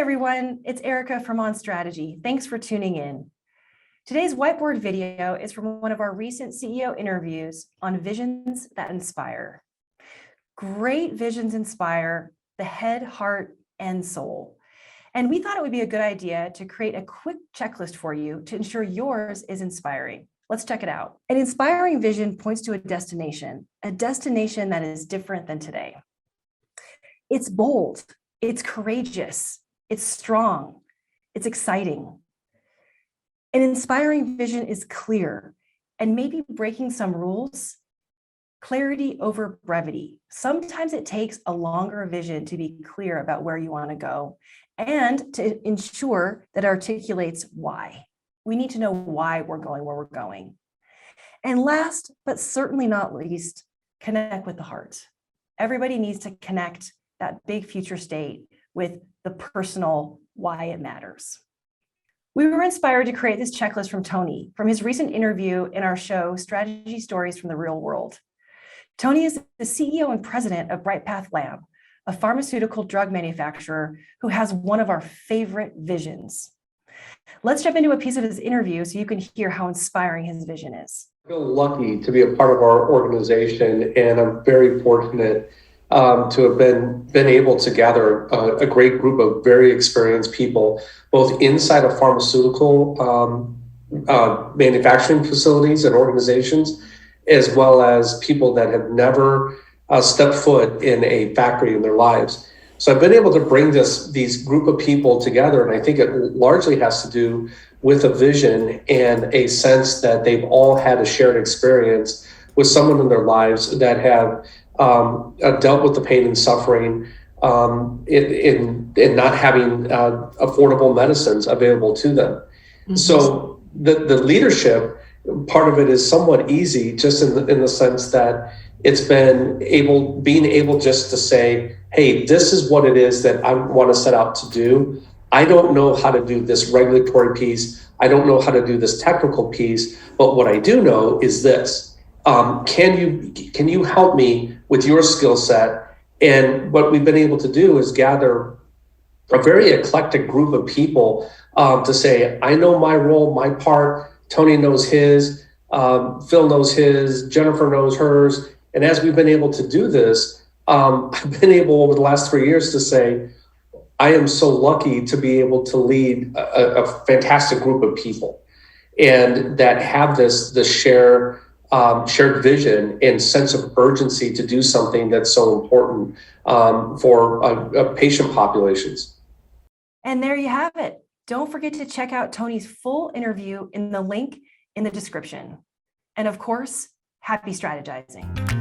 everyone, it's Erica from On Strategy. Thanks for tuning in. Today's whiteboard video is from one of our recent CEO interviews on visions that inspire. Great visions inspire the head, heart, and soul. And we thought it would be a good idea to create a quick checklist for you to ensure yours is inspiring. Let's check it out. An inspiring vision points to a destination that is different than today. It's bold, it's courageous, it's strong, it's exciting. An inspiring vision is clear and maybe breaking some rules. Clarity over brevity. Sometimes it takes a longer vision to be clear about where you want to go and to ensure that it articulates why. We need to know why we're going where we're going. And last, but certainly not least, connect with the heart. Everybody needs to connect that big future state with the personal why it matters. We were inspired to create this checklist from Tony from his recent interview in our show, Strategy Stories from the Real World. Tony is the CEO and president of BrightPath Lab, a pharmaceutical drug manufacturer who has one of our favorite visions. Let's jump into a piece of his interview so you can hear how inspiring his vision is. I feel lucky to be a part of our organization, and I'm very fortunate to have been able to gather a great group of very experienced people, both inside of pharmaceutical manufacturing facilities and organizations, as well as people that have never stepped foot in a factory in their lives. So I've been able to bring these group of people together, and I think it largely has to do with a vision and a sense that they've all had a shared experience with someone in their lives that have dealt with the pain and suffering in not having affordable medicines available to them. Mm-hmm. So the leadership part of it is somewhat easy, just in the sense that it's being able just to say, hey, this is what it is that I want to set out to do. I don't know how to do this regulatory piece. I don't know how to do this technical piece, but what I do know is this. Can you help me with your skill set? And what we've been able to do is gather a very eclectic group of people to say, I know my role, my part, Tony knows his, Phil knows his, Jennifer knows hers. And as we've been able to do this, I've been able over the last 3 years to say, I am so lucky to be able to lead a fantastic group of people and that have this shared vision and sense of urgency to do something that's so important for patient populations. And there you have it. Don't forget to check out Tony's full interview in the link in the description. And of course, happy strategizing.